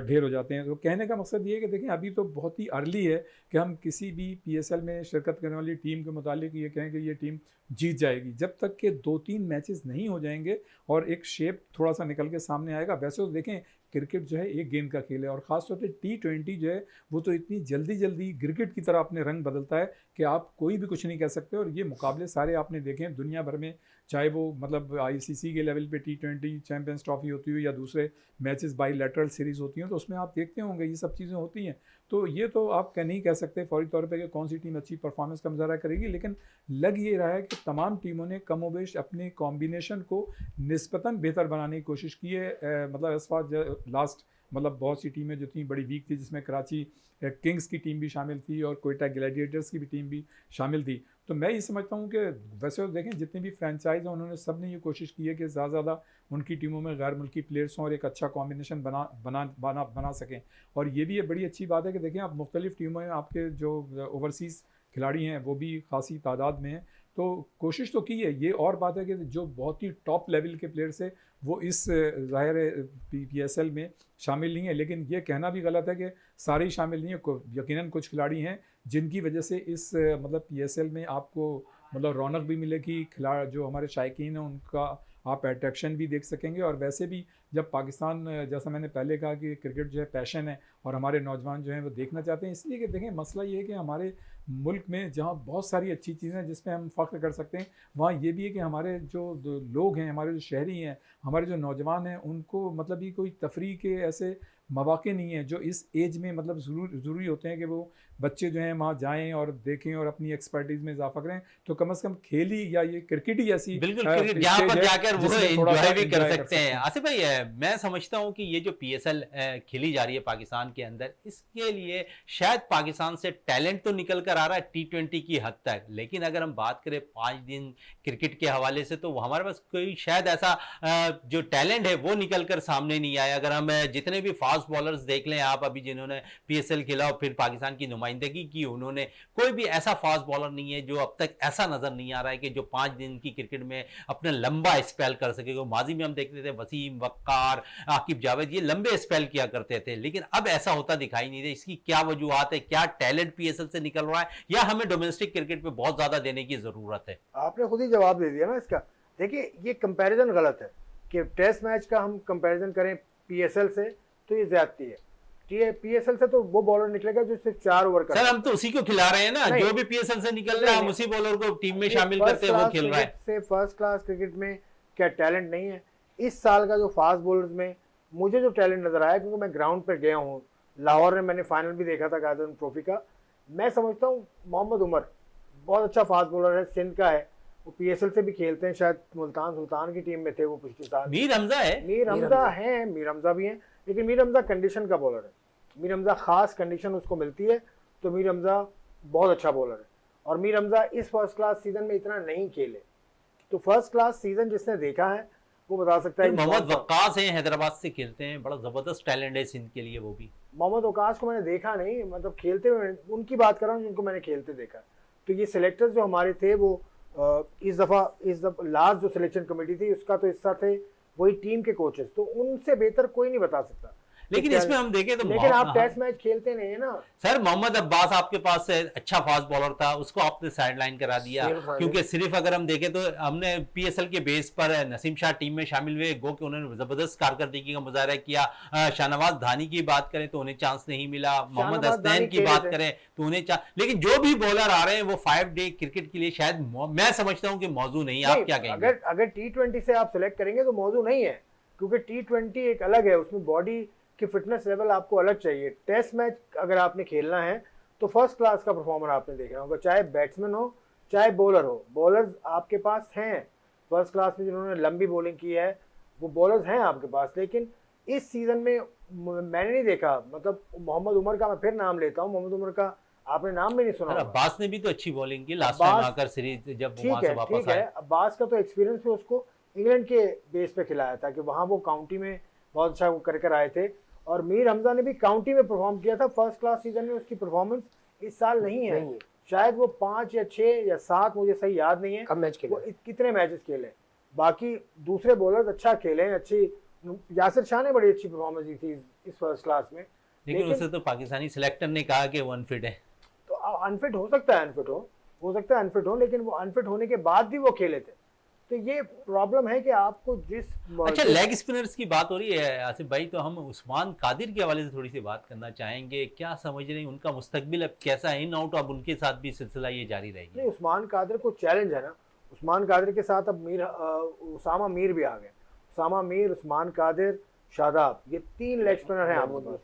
ढेर हो जाते हैं। तो कहने का मकसद ये है कि देखिए अभी तो बहुत ही अर्ली है कि हम किसी भी पीएसएल में शिरकत करने वाली टीम के मुतालिक ये कहें कि ये टीम जीत जाएगी। जब तक के 2-3 मैचेस नहीं हो जाएंगे और एक शेप थोड़ा सा निकल के सामने आएगा। वैसे तो देखें क्रिकेट जो है एक गेंद का खेल है और ख़ासतौर पे T20 जो है वो तो इतनी जल्दी जल्दी क्रिकेट की तरह अपने रंग बदलता है कि आप कोई भी कुछ नहीं कह सकते। और ये मुकाबले सारे आपने देखे हैं दुनिया भर में, चाहे वो मतलब आईसीसी के लेवल पे T20 चैंपियंस ट्रॉफी होती हो या दूसरे मैचेस बाईलैटरल सीरीज़ होती हैं, तो उसमें आप देखते होंगे ये सब चीज़ें होती हैं। तो ये तो आप नहीं कह सकते फौरी तौर पे कि कौन सी टीम अच्छी परफॉर्मेंस का मुजाहरा करेगी, लेकिन लग ये रहा है कि तमाम टीमों ने कमोबेश अपने कॉम्बिनेशन को निस्बतन बेहतर बनाने की कोशिश की है। मतलब इस बार लास्ट मतलब बहुत सी टीमें जो थी बड़ी वीक थी, जिसमें कराची किंग्स की टीम भी शामिल थी और कोयटा ग्लैडिएटर्स की भी टीम भी शामिल थी। तो मैं ये समझता हूँ कि वैसे तो देखें जितनी भी फ्रेंचाइज हैं उन्होंने सब ने ये कोशिश की है कि ज़्यादा ज़्यादा उनकी टीमों में गैर मुल्की प्लेयर्स हों और एक अच्छा कॉम्बिनेशन बना सकें। और ये भी एक बड़ी अच्छी बात है कि देखें आप मुख्तलिफ़ टीमों में आपके जो ओवरसीज़ खिलाड़ी हैं वो भी खासी तादाद में हैं, तो कोशिश तो की है। ये और बात है कि जो बहुत ही टॉप लेवल के प्लेयर्स है वो इस ज़ाहिर पीएसएल में शामिल नहीं है, लेकिन ये कहना भी गलत है कि सारे ही शामिल नहीं है। यकीनन कुछ खिलाड़ी हैं जिनकी वजह से इस मतलब पीएसएल में आपको मतलब रौनक भी मिलेगी, जो हमारे शायकीन हैं उनका आप अट्रैक्शन भी देख सकेंगे। और वैसे भी जब पाकिस्तान, जैसा मैंने पहले कहा कि क्रिकेट जो है पैशन है और हमारे नौजवान जो हैं वो देखना चाहते हैं, इसलिए कि देखें मसला ये है कि हमारे मुल्क में जहाँ बहुत सारी अच्छी चीज़ें हैं जिस पे हम फ़ख्र कर सकते हैं, वहाँ ये भी है कि हमारे जो लोग हैं, हमारे जो शहरी हैं, हमारे जो नौजवान हैं, उनको मतलब ये कोई तफरीह के ऐसे मौक़े नहीं है जो इस एज में मतलब ज़रूरी होते हैं कि वो बच्चे जो हैं वहाँ जाएँ और देखें और अपनी एक्सपर्टीज़ में इजाफा करें। तो कम से कम खेल ही या ये क्रिकेट ही ऐसी बिल्कुल क्रिकेट जहाँ पर जाकर वो जिसमें थोड़ा सा एंजॉय भी कर enjoy सकते हैं। आसिफ भाई मैं समझता हूँ कि ये जो पीएसएल खेली जा रही है पाकिस्तान के अंदर, इसके लिए शायद पाकिस्तान से टैलेंट तो निकल कर आ रहा है T20 की हद तक, लेकिन अगर हम बात करें 5 दिन क्रिकेट के हवाले से तो हमारे पास कोई शायद ऐसा जो टैलेंट है वो निकल कर सामने नहीं आया। अगर हम जितने भी फास्ट बॉलर्स देख लें आप, अभी जिन्होंने पीएसएल खेला और फिर पाकिस्तान की नुमाइंदगी की, उन्होंने कोई भी ऐसा फास्ट बॉलर नहीं है जो अब तक ऐसा नजर नहीं आ रहा है कि जो 5 दिन की क्रिकेट में अपना लंबा स्पेल कर सके। माजी में हम देखते थे वसीम, वक्कार, आकिब जावेद ये लंबे स्पेल किया करते थे, लेकिन अब ऐसा होता दिखाई नहीं दे। इसकी क्या वजूहत है? क्या टैलेंट पीएसएल से निकल रहा है या हमें डोमेस्टिक क्रिकेट पे बहुत ज्यादा देने की जरूरत है? आपने खुद ही जवाब दे दिया ना इसका। देखिए ये कंपैरिजन गलत है कि टेस्ट मैच का हम कंपैरिजन करें पीएसएल से, तो ये ज्यादती है। पीएसएल से तो वो बॉलर निकलेगा जो सिर्फ 4 ओवर का। सर हम तो उसी को खिला रहे हैं ना, जो भी पीएसएल से निकल रहा है हम उसी बॉलर को टीम में शामिल करते हैं, वो खेल रहा है। से फर्स्ट क्लास क्रिकेट में क्या टैलेंट नहीं है? इस साल का जो फास्ट बॉलर्स में मुझे जो टैलेंट नजर आया, क्योंकि मैं ग्राउंड पर गया हूँ, लाहौर में मैंने फाइनल भी देखा था गाजर ट्रॉफी का, मैं समझता हूँ मोहम्मद उमर बहुत अच्छा फास्ट बॉलर है, सिंध का है, वो पीएसएल से भी खेलते हैं, शायद मुल्तान सुल्तान की टीम में थे वो पिछले साल। मीर हमजा है, मीर हमजा भी हैं, लेकिन मीर हमजा कंडीशन का बॉलर है। मीर हमजा खास कंडीशन उसको मिलती है, तो मीर हमजा बहुत अच्छा बॉलर है और मीर हमजा इस फर्स्ट क्लास सीजन में इतना नहीं खेले, तो फर्स्ट क्लास सीजन जिसने देखा है वो बता सकता है फिर कि मोहम्मद कौन सा- वक्कास हैं, हैदराबाद से खेलते हैं, बड़ा जबरदस्त टैलेंट है सिंध के लिए वो भी। मोहम्मद वकास को मैंने देखा नहीं, मतलब खेलते हुए उनकी बात कर रहा हूँ जिनको मैंने खेलते देखा। तो ये सिलेक्टर्स जो हमारे थे वो इस दफ़ा लास्ट जो सिलेक्शन कमेटी थी उसका तो हिस्सा थे वही टीम के कोचेस, तो उनसे बेहतर कोई नहीं बता सकता। लेकिन तो इसमें हम देखें तो लेकिन आप हाँ, टेस्ट मैच खेलते नहीं है ना सर मोहम्मद अब्बास आपके पास से अच्छा फास्ट बॉलर था, उसको आपने साइडलाइन करा दिया, सिर्फ हाँ, क्योंकि सिर्फ अगर हम देखें तो हमने पीएसएल के बेस पर नसीम शाह टीम में शामिल हुए, गो कि उन्होंने जबरदस्त कारकर्दगी का मुजाहरा किया। शाहनवाज धानी की बात करें तो उन्हें चांस नहीं मिला, मोहम्मद शाहनवाज हसनैन धानी की खेले बात थे। करें तो उन्हें लेकिन जो भी बॉलर आ रहे हैं वो 5 डे क्रिकेट के लिए शायद मैं समझता हूँ कि मौजू नहीं है। आप क्या कहेंगे? अगर T20 से आप सिलेक्ट करेंगे तो मौजू नहीं है, क्योंकि T20 एक अलग है, उसमें बॉडी की फिटनेस लेवल आपको अलग चाहिए। टेस्ट मैच अगर आपने खेलना है तो फर्स्ट क्लास का परफॉर्मर आपने देखना होगा, चाहे बैट्समैन हो चाहे बॉलर हो। बॉलर्स आपके पास हैं फर्स्ट क्लास में जिन्होंने लंबी बॉलिंग की है, वो बॉलर्स हैं आपके पास। लेकिन इस सीजन में मैंने नहीं देखा, मतलब मोहम्मद उमर का मैं फिर नाम लेता हूँ, मोहम्मद उमर का आपने नाम भी नहीं सुना सर होगा। अब्बास ने भी तो अच्छी बॉलिंग की लास्ट टाइम अब्बास- आकर सीरीज जब ठीक वहां से है वापस ठीक है, आए। अब्बास का तो एक्सपीरियंस है, उसको इंग्लैंड के बेस पे खिलाया था कि वहाँ वो काउंटी में बहुत अच्छा वो कर आए थे। और मीर हमजा ने भी काउंटी में परफॉर्म किया था फर्स्ट क्लास सीजन में। उसकी परफॉर्मेंस इस साल नहीं है, शायद वो 5 या 6 या 7, मुझे सही याद नहीं है कम मैच खेले वो कितने मैचेस खेले। बाकी दूसरे बॉलर्स अच्छा खेले हैं, अच्छी यासिर शाह ने बड़ी अच्छी परफॉर्मेंस दी थी इस फर्स्ट क्लास में। लेकिन उसे तो पाकिस्तानी सिलेक्टर ने कहा कि वो अनफिट है। तो अनफिट हो सकता है, हो सकता है अनफिट हो, लेकिन वो अनफिट होने के बाद भी वो खेले थे। तो ये प्रॉब्लम है कि आपको अच्छा, लेग स्पिनर्स की बात हो रही है आसिफ भाई, तो हम उस्मान कादिर के हवाले से थोड़ी सी बात करना चाहेंगे। क्या समझ रहे हैं उनका मुस्तकबिल अब कैसा है? इन आउट अब उनके साथ भी सिलसिला ये जारी रहेगी? नहीं, उस्मान कादिर को चैलेंज है ना। उस्मान कादिर के साथ अब उसामा मीर भी आ गए। उसामा मीर, उस्मान कादिर, शादाब, ये 3 लेग स्पिनर हैं आपके पास।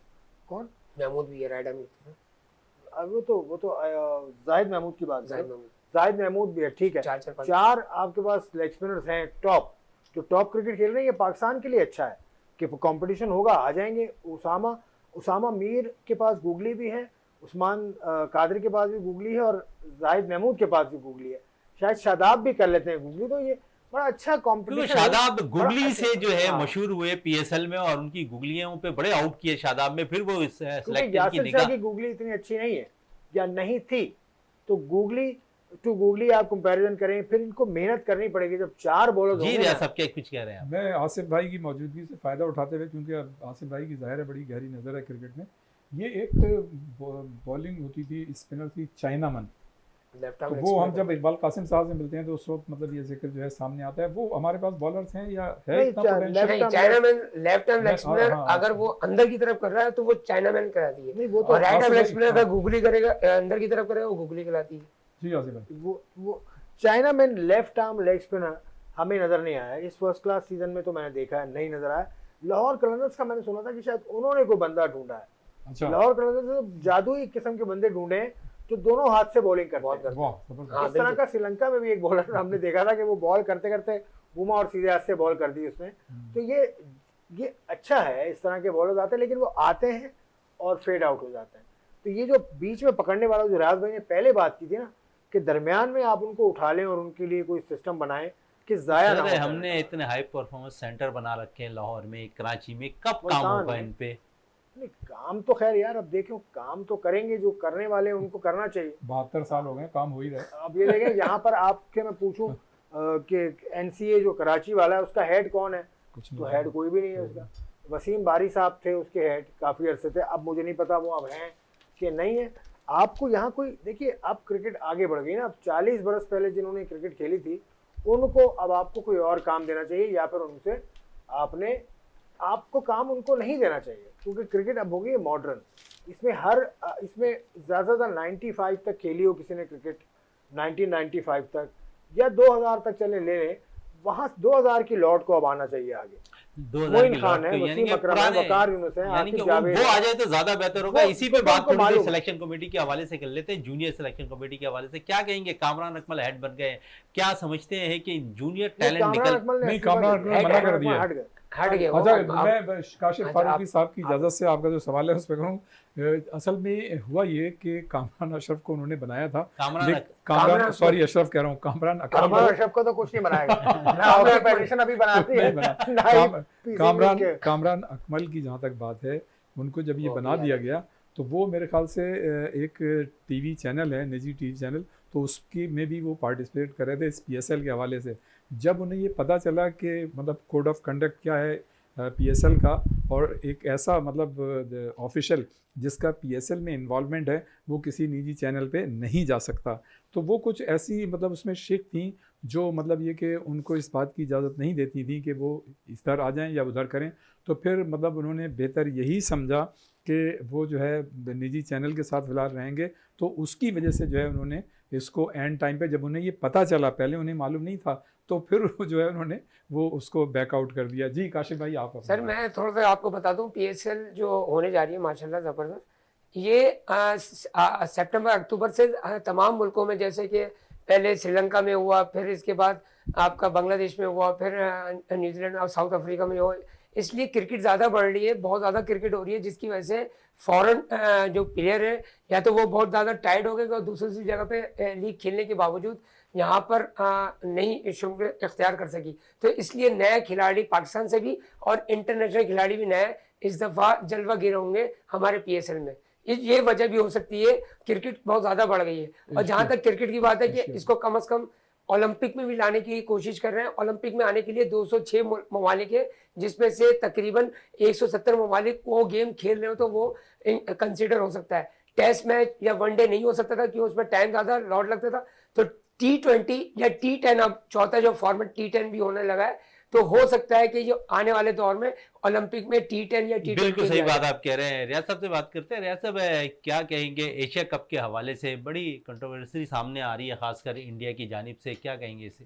कौन? महमूद भी है, राइडर में वो तो जाहिद महमूद की बात है। जाहिद महमूद। जाहिद महमूद भी है, ठीक है। 4 आपके पास लेग स्पिनर्स हैं टॉप, जो टॉप क्रिकेट खेल रहे हैं। ये पाकिस्तान के लिए अच्छा है कि कंपटीशन होगा, आ जाएंगे। उसामा मीर के पास गूगली भी है, उस्मान कादिर के पास भी गूगली है और जाहिद महमूद के पास भी गूगली है। शायद शादाब भी कर लेते हैं गूगली। तो ये बड़ा अच्छा क्योंकि कंपटीशन शादाब गुगली से जो है हाँ। मशहूर हुए पीएसएल में, और उनकी गुगलियों पे बड़े आउट किए शादाब में, फिर वो इस क्योंकि सिलेक्टर की यासिर शाह निगाह। की गूगली इतनी अच्छी नहीं है या नहीं थी, तो गूगली आप कंपैरिजन करें, फिर इनको मेहनत करनी पड़ेगी जब 4 बॉलर जी रिया सब क्या कुछ कह रहे हैं आप? मैं आसिफ भाई की मौजूदगी से फ़ायदा उठाते हुए, क्योंकि अब आसिफ भाई की ज़ाहिर है बड़ी गहरी नज़र है क्रिकेट में। ये एक बॉलिंग होती थी, स्पिनर थी चाइनामन। तो वो हम जब इकबाल कासिम साहब से मिलते हैं तो उस वक्त मतलब ये जिक्र जो है सामने आता है। वो हमारे पास बॉलर्स हैं या है नहीं, इतना potential? नहीं, chinaman left hand leg spinner हाँ, हाँ। अगर वो अंदर की तरफ कर रहा है तो वो चाइनामैन कराती है, नहीं, वो तो और राइट हैंड आसिफ लेग भाई, स्पिनर अगर हाँ। गूगली करेगा अंदर की तरफ करेगा वो गूगली कहलाती है। जी आसिफ भाई, वो चाइना में लेफ्ट आर्म लेग स्पिनर हमें नजर नहीं आया इस फर्स्ट क्लास सीजन में। तो मैंने देखा है, नहीं नजर आया। लाहौर कलंदर्स का मैंने सुना था कि शायद उन्होंने कोई बंदा ढूंढा है। अच्छा, लाहौर कलंदर्स ने जादुई किस्म के बंदे ढूंढे हैं जो दोनों हाथ से बॉलिंग करते हैं। वाह जबरदस्त। हाँ, इस तरह का श्रीलंका में भी एक बॉलर हमने देखा था कि वो बॉल करते करते घुमा और सीधे हाथ से बॉल कर दी उसने। तो ये अच्छा है, इस तरह के बॉलर आते हैं, लेकिन वो आते हैं और फेड आउट हो जाते हैं। तो ये जो बीच में पकड़ने वाला जो रियाज भाई ने पहले बात की थी ना, कि दरमियान में आप उनको उठा लें और उनके लिए कोई सिस्टम बनाएं कि जाया ना सर, हो। हमने इतने हाई परफॉर्मेंस सेंटर बना रखे हैं लाहौर में, कराची में, कब काम मुल्तान होगा में। इन पे? नहीं, काम तो खैर यार, अब देखो काम तो करेंगे, जो करने वाले हैं उनको करना चाहिए। 72 साल हो गए, काम हो ही रहा अब ये देखें यहाँ पर आपके मैं पूछूं कि एनसीए जो कराची वाला है उसका हेड कौन है? कुछ तो नहीं। हेड कोई भी नहीं है उसका। वसीम बारी साहब थे उसके हेड काफ़ी अरसे थे, अब मुझे नहीं पता वो अब हैं कि नहीं है। आपको यहाँ कोई देखिए, अब क्रिकेट आगे बढ़ गई ना। अब 40 बरस पहले जिन्होंने क्रिकेट खेली थी उनको अब आपको कोई और काम देना चाहिए, या फिर उनसे आपको काम उनको नहीं देना चाहिए, क्योंकि क्रिकेट अब हो गई है मॉडर्न। इसमें ज़्यादा 95 तक खेली हो किसी ने क्रिकेट, 1995 तक या 2000 तक चले ले लें, वहाँ 2000 की लॉट को अब आना चाहिए आगे। 2000 मोइन की खान लॉट है, को, यानी वसीम कि अकरम है, पुराने, वकार यूनुस है, यानी कि आसिफ वो जावेद आ है। जाए तो ज्यादा बेहतर होगा। वो- इसी पे वो बात उनको थोड़ी सी मालूम है। सिलेक्शन कमेटी के हवाले से कर लेते हैं। जूनियर सिलेक्शन कमेटी के हवाले से क्या कहेंगे? कामरान अकमल हेड बन गए, क्या समझते हैं कि जूनियर टैलेंट कामरान निकल? अकमल ने नहीं, अस्सी कामरान बार- अकमल मना कर दिया। हट गए। हट गए वो। अच्छा, अब- मैं काशिफ अच्छा, फारूकी आप- साहब की इजाज़त से आपका जो सवाल है उस पर करूँ। असल में हुआ ये कि कामरान अशरफ को उन्होंने बनाया था, कामरान कामरान कामरान सॉरी अशरफ कह रहा हूँ, कामरान अकमल कामरान को अशरफ को तो कुछ नहीं बनाएगा ना कामरान हॉकी अकमल। फेडरेशन अभी बनाती है नहीं बना। ना ही काम, कामरान PCB के। कामरान अकमल की जहाँ तक बात है, उनको जब ये वो बना भी दिया अलग गया तो वो मेरे ख्याल से एक टीवी चैनल है, निजी टीवी चैनल, तो उसकी में भी वो पार्टिसिपेट कर रहे थे इस PSL के हवाले से। जब उन्हें ये पता चला कि मतलब कोड ऑफ कंडक्ट क्या है PSL का, और एक ऐसा मतलब ऑफिशियल जिसका PSL में इन्वॉल्वमेंट है वो किसी निजी चैनल पे नहीं जा सकता, तो वो कुछ ऐसी मतलब उसमें शिक थी जो मतलब ये कि उनको इस बात की इजाज़त नहीं देती थी कि वो इधर आ जाएं या उधर करें। तो फिर मतलब उन्होंने बेहतर यही समझा कि वो जो है निजी चैनल के साथ फिलहाल रहेंगे, तो उसकी वजह से जो है उन्होंने इसको एंड टाइम पे, जब उन्हें ये पता चला, पहले उन्हें मालूम नहीं था, तो फिर वो जो है उन्होंने वो उसको बैकआउट कर दिया। जी काशिफ भाई आप सर मैं थोड़ा सा आपको बता दूं, PSL जो होने जा रही है माशाल्लाह ज़बरदस्त, ये सितंबर अक्टूबर से तमाम मुल्कों में, जैसे कि पहले श्रीलंका में हुआ, फिर इसके बाद आपका बांग्लादेश में हुआ, फिर न्यूजीलैंड और साउथ अफ्रीका में हुआ। इसलिए क्रिकेट ज़्यादा बढ़ रही है, बहुत ज़्यादा क्रिकेट हो रही है, जिसकी वजह से फॉरेन जो प्लेयर है या तो वो बहुत ज़्यादा टाइट हो गए और दूसरी जगह पे लीग खेलने के बावजूद यहाँ पर नई शुल्क इख्तियार कर सकी। तो इसलिए नए खिलाड़ी पाकिस्तान से भी और इंटरनेशनल खिलाड़ी भी नए इस दफ़ा जलवागर होंगे हमारे PSL में। ये वजह भी हो सकती है, क्रिकेट बहुत ज़्यादा बढ़ गई है। और जहाँ तक क्रिकेट की बात है कि इसको कम से कम ओलंपिक में भी लाने की कोशिश कर रहे हैं। ओलंपिक में आने के लिए 206 ममालिक है, जिसमें से तकरीबन 170 ममालिक वो गेम खेल रहे हो तो वो कंसिडर हो सकता है। टेस्ट मैच या वनडे नहीं हो सकता था क्योंकि उसमें टाइम ज़्यादा लॉट लगता था। तो T20 या T10, अब चौथा जो फॉर्मेट T10 भी होने लगा है, तो हो सकता है कि जो आने वाले दौर में ओलंपिक में T10 या T20 बिल्कुल सही भी आए। बात आप कह रहे हैं। रियाज साहब से बात करते हैं। रियाज साहब क्या कहेंगे एशिया कप के हवाले से? बड़ी कंट्रोवर्सी सामने आ रही है खासकर इंडिया की जानिब से, क्या कहेंगे इसे?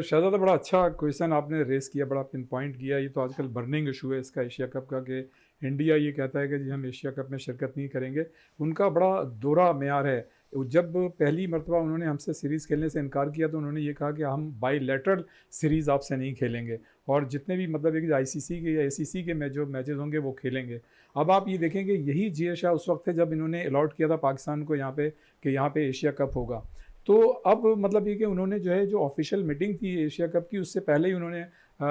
शहजादा, बड़ा अच्छा क्वेश्चन आपने रेस किया, बड़ा पिन पॉइंट किया। ये तो आजकल बर्निंग इशू है इसका एशिया कप का, कि इंडिया ये कहता है कि जी हम एशिया कप में शिरकत नहीं करेंगे। उनका बड़ा दोहरा मेयार है। जब पहली मरतबा उन्होंने हमसे सीरीज़ खेलने से इनकार किया तो उन्होंने ये कहा कि हम बाईलैटरल सीरीज़ आपसे नहीं खेलेंगे, और जितने भी मतलब एक ICC के या ACC के जो मैचेस होंगे वो खेलेंगे। अब आप ये देखेंगे यही जी शाह उस वक्त है जब इन्होंने अलॉट किया था पाकिस्तान को यहाँ पे कि यहाँ पे एशिया कप होगा। तो अब मतलब ये कि उन्होंने जो है जो ऑफिशियल मीटिंग थी एशिया कप की, उससे पहले ही उन्होंने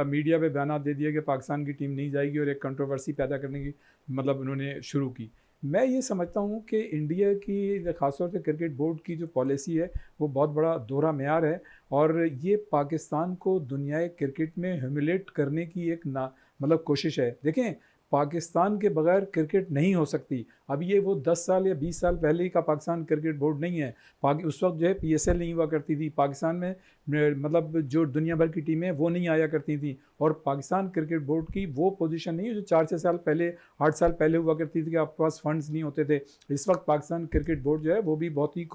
मीडिया पे बयान दे दिया कि पाकिस्तान की टीम नहीं जाएगी, और एक कंट्रोवर्सी पैदा करने की मतलब उन्होंने शुरू की। मैं ये समझता हूँ कि इंडिया की ख़ासतौर से क्रिकेट बोर्ड की जो पॉलिसी है वो बहुत बड़ा दोहरा मेयार है, और ये पाकिस्तान को दुनियाई क्रिकेट में ह्यूमिलेट करने की एक ना मतलब कोशिश है। देखें, पाकिस्तान के बगैर क्रिकेट नहीं हो सकती। अब ये वो 10 साल या 20 साल पहले ही का पाकिस्तान क्रिकेट बोर्ड नहीं है। उस वक्त जो है PSL नहीं हुआ करती थी पाकिस्तान में, मतलब जो दुनिया भर की टीमें वो नहीं आया करती थी, और पाकिस्तान क्रिकेट बोर्ड की वो पोजीशन नहीं है जो 4-6 साल पहले 8 साल पहले हुआ करती थी कि आपके पास फंड्स नहीं होते थे। इस वक्त पाकिस्तान क्रिकेट बोर्ड जो है वो भी बहुत ही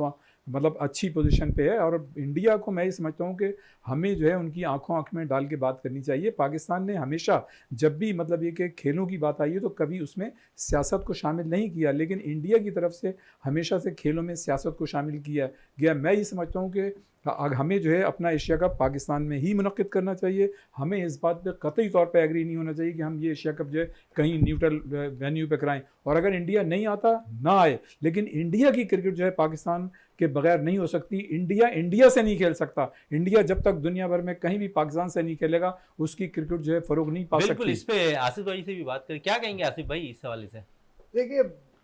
मतलब अच्छी पोजीशन पे है, और इंडिया को मैं ये समझता हूँ कि हमें जो है उनकी आंखों आँख में डाल के बात करनी चाहिए। पाकिस्तान ने हमेशा जब भी मतलब ये कि खेलों की बात आई है तो कभी उसमें सियासत को शामिल नहीं किया, लेकिन इंडिया की तरफ से हमेशा से खेलों में सियासत को शामिल किया गया। मैं ये समझता हूँ कि हमें जो है अपना एशिया कप पाकिस्तान में ही मुनक्किद करना चाहिए। हमें इस बात पे कतई तौर पे एग्री नहीं होना चाहिए कि हम ये एशिया कप जो है कहीं न्यूट्रल वेन्यू पे कराएं, और अगर इंडिया नहीं आता ना आए, लेकिन इंडिया की क्रिकेट जो है पाकिस्तान के बगैर नहीं हो सकती। इंडिया से नहीं खेल सकता। इंडिया जब तक दुनिया भर में कहीं भी पाकिस्तान से नहीं खेलेगा उसकी क्रिकेट जो है फरोग नहीं पा सकती। बिल्कुल, इस पे आसिफ भाई से भी बात करें। क्या कहेंगे आसिफ भाई इस हवाले से? देखिए,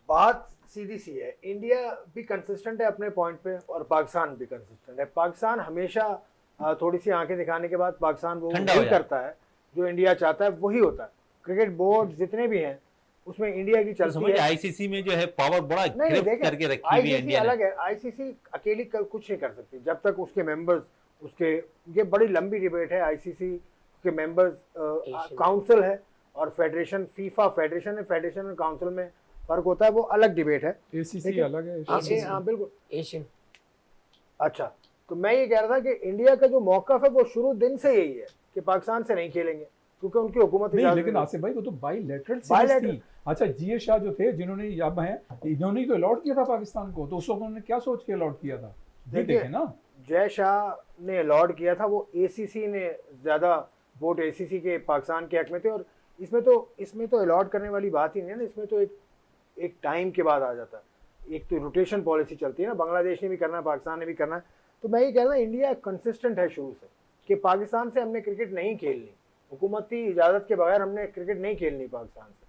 बात सीधी सी है, इंडिया भी कंसिस्टेंट है अपने पॉइंट पे और पाकिस्तान भी कंसिस्टेंट है। पाकिस्तान हमेशा थोड़ी सी आंखें दिखाने के बाद पाकिस्तान वो नहीं करता है जो इंडिया चाहता है, वही होता है। क्रिकेट बोर्ड जितने भी हैं उसमें इंडिया की चलती है। ICC में जो है पावर बड़ा नहीं, ग्रिप करके रखी हुई है ICC इंडिया ने। अलग है। ICC अकेली कुछ नहीं कर सकती जब तक उसके मेंबर्स उसके, ये बड़ी लंबी डिबेट है। ICC के मेंबर्स काउंसिल है और फेडरेशन, फीफा फेडरेशन है, फेडरेशन और काउंसिल में फर्क होता है, वो अलग डिबेट है। ACC अलग है। हाँ बिल्कुल, एशियन। अच्छा, तो मैं ये कह रहा था कि इंडिया का जो मौक़िफ़ है वो शुरू दिन से यही है कि पाकिस्तान से नहीं खेलेंगे क्योंकि उनकी हुकूमत नहीं, लेकिन आसिफ भाई वो तो बाईलैटरल सीरीज थी। अच्छा, जी शाह जो थे जिन्होंने अब हैं, इन्होंने तो अलॉट किया था पाकिस्तान को, तो उस वक्त उन्होंने क्या सोच के अलॉट किया था? देखिए ना, जय शाह ने अलॉट किया था, वो ACC ने ज़्यादा वोट ACC के पाकिस्तान के हक में थे, और इसमें तो अलॉट करने वाली बात ही नहीं है ना, इसमें तो एक टाइम के बाद आ जाता है। एक तो रोटेशन पॉलिसी चलती है ना, बांग्लादेश ने भी करना है, पाकिस्तान ने भी करना है। तो मैं ये कह रहा हूँ इंडिया कंसिस्टेंट है शुरू से कि पाकिस्तान से हमने क्रिकेट नहीं खेलनी, हुकूमती इजाज़त के बगैर हमने क्रिकेट नहीं खेलनी पाकिस्तान से।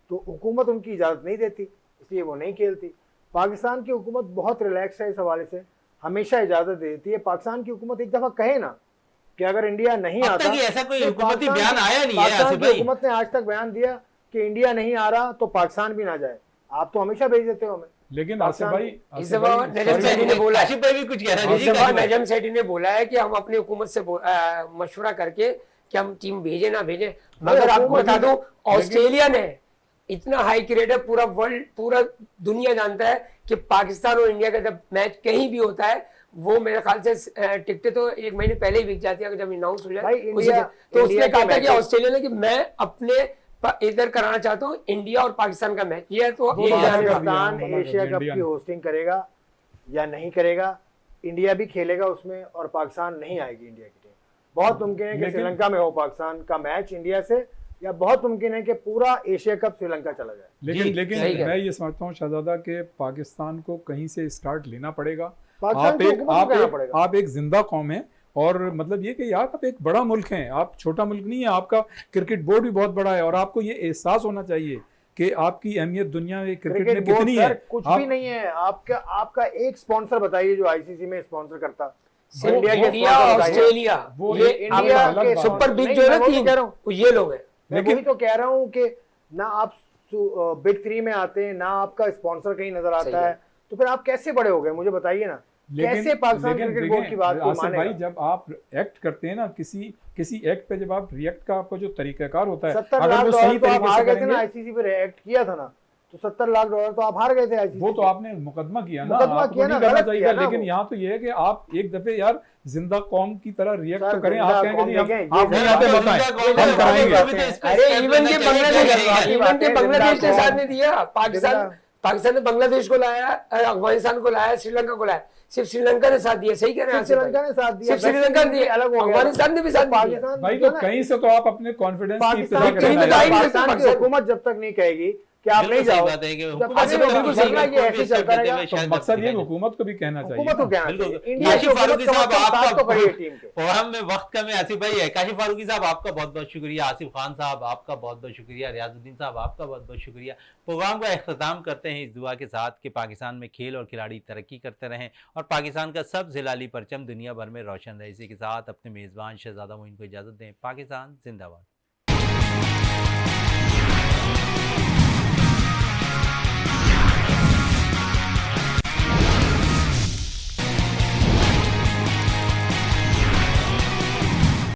तो हुकूमत उनकी इजाज़त नहीं देती, इसलिए वो नहीं खेलती। पाकिस्तान की हुकूमत बहुत रिलैक्स है इस हवाले से, हमेशा इजाज़त दे देती है। पाकिस्तान की हुकूमत एक दफ़ा कहे ना कि अगर इंडिया नहीं आता, ऐसा कोई तो हुकूमती पाकिस्तान बयान आया नहीं है पाकिस्तान आसिफ की भाई। हुकूमत ने आज तक बयान दिया कि इंडिया नहीं आ रहा तो पाकिस्तान भी ना जाए। आप तो हमेशा भेज देते हो हमें। लेकिन आसिफ भाई, इस दफा नजम सेठी ने बोला, आसिफ भाई भी कुछ कह रहे हैं इस जी, दफा काशिफ भाई। नजम सेठी ने बोला है कि हम अपनी हुकूमत से मशवरा करके कि हम टीम भेजे ना भेजे। मगर आपको बता दूं, ऑस्ट्रेलिया ने इतना हाई क्रेड है, पूरा वर्ल्ड, पूरा दुनिया जानता है कि पाकिस्तान और इंडिया का जब मैच कहीं भी होता है, वो मेरे ख्याल से टिकटें तो 1 महीने पहले ही बिक जाती है जब अनाउंस हो भाई, जाए। इंडिया- तो उसने इंडिया कहा के था कि मैचेस- ऑस्ट्रेलिया ने कि मैं अपने इधर कराना चाहता हूँ इंडिया और पाकिस्तान का मैच। ये तो वो एक मना कर दिया, पाकिस्तान मना कर एशिया दिया कप इंडिया की ने। होस्टिंग करेगा या नहीं करेगा, इंडिया भी खेलेगा उसमें और पाकिस्तान नहीं आएगी इंडिया की टीम। बहुत मुमकिन है कि लेकिन- श्रीलंका में हो पाकिस्तान का मैच इंडिया से, या बहुत मुमकिन है कि पूरा एशिया कप श्रीलंका चला जाए। लेकिन जी, लेकिन सही है। मैं ये समझता हूँ शहजादा के पाकिस्तान को कहीं से स्टार्ट लेना पड़ेगा। पाकिस्तान की हुकूमत को कहना पड़ेगा। आप एक जिंदा कौम है, और मतलब ये कि यार आप एक बड़ा मुल्क हैं, आप छोटा मुल्क नहीं है, आपका क्रिकेट बोर्ड भी बहुत बड़ा है, और आपको ये एहसास होना चाहिए कि आपकी अहमियत दुनिया में क्रिकेट में क्रिकेट बोर्ड कितनी सर है। कुछ आप- भी नहीं है। आपका एक स्पॉन्सर बताइए जो ICC में स्पॉन्सर करता। सिर्फ इंडिया के इंडिया sponsor बताइए। ऑस्ट्रेलिया, वो ये एक इंडिया अलग के बात सुपर बिग नहीं, जो है मैं ना वही टीम, कह रहा हूँ। वो ये लोग हैं। मैं वही तो कह रहा हूँ कि ना आप बिग 3 में आते हैं, ना आपका स्पॉन्सर कहीं नजर सही आता है। है, तो फिर आप कैसे बड़े हो गए मुझे बताइए ना। कैसे पाकिस्तान क्रिकेट बोर्ड की बात को आसिफ भाई, मानेगा? जब आप एक्ट करते हैं ना, किसी एक्ट पे जब आप रिएक्ट का आपका जो तरीकाकार होता है, 70 अगर लाख वो डॉलर सही तो आप तरीके हार से गए थे ना, करेंगे, ICC पे रिएक्ट किया था ना, तो 70 लाख डॉलर तो आप हार गए थे ICC वो तो पे। आपने मुकदमा किया ना, मुकदमा आपको किया नहीं ना, करना गलत चाहिए किया था। ना लेकिन वो। यहाँ तो ये है कि आप एक दफे यार जिंदा कौम की तरह रिएक्ट सर, तो करें। जिंदा आप कहेंगे कौम जी देखें, ये आप नहीं जिंदा आते कौम बताएं, जिंदा हम कौम कराएंगे। अरे इवन के बांग्लादेश के साथ ने दिया, पाकिस्तान जिंदा- पाकिस्तान ने बांग्लादेश को लाया, अफगानिस्तान को लाया, श्रीलंका को लाया, सिर्फ श्रीलंका ने साथ दिया। सही कह रहे हैं सिर्फ आसिफ भाई? श्रीलंका ने साथ दिया, सिर्फ श्रीलंका ने दिया, अलग हो गया। अफगानिस्तान ने भी साथ दिया। पाकिस्तान भाई जो तो ना, कहीं से तो आप अपने कॉन्फिडेंस की पाकिस्तान इब्तिदा की करें बताई ना। नहीं। पाकिस्तान की पाकिस्तान- हुकूमत जब तक नहीं कहेगी कि आप नहीं बिल्कुल सही जाओ, बात है कि जब हुकूमत तक से नहीं बिल्कुल जाओ, सही वरना बात ये है, ऐसे चलता रहेगा। शायद तो मकसद ये दिखाई दे। हुकूमत को भी कहना चाहिए हुकूमत को ना। कहना बिल्कुल। चाहिए, इंडिया की काशिफ फारूकी हुकूमत साहब, कम से कम साथ तो आपका खड़ी है टीम के। प्रोग्राम में वक्त कम है, आसिफ भाई है। काशिफ फारूकी साहब आपका बहुत बहुत शुक्रिया, आसिफ खान साहब आपका बहुत बहुत शुक्रिया, रियाजुद्दीन साहब आपका बहुत बहुत शुक्रिया। प्रोग्राम का अख्ताम करते हैं इस दुआ के साथ कि पाकिस्तान में खेल और खिलाड़ी तरक्की करते रहें और पाकिस्तान का सब जिलाली परचम दुनिया भर में रोशन रहे। इसी के साथ अपने मेज़बान शहजादा मोइन को इजाज़त दें। पाकिस्तान जिंदाबाद।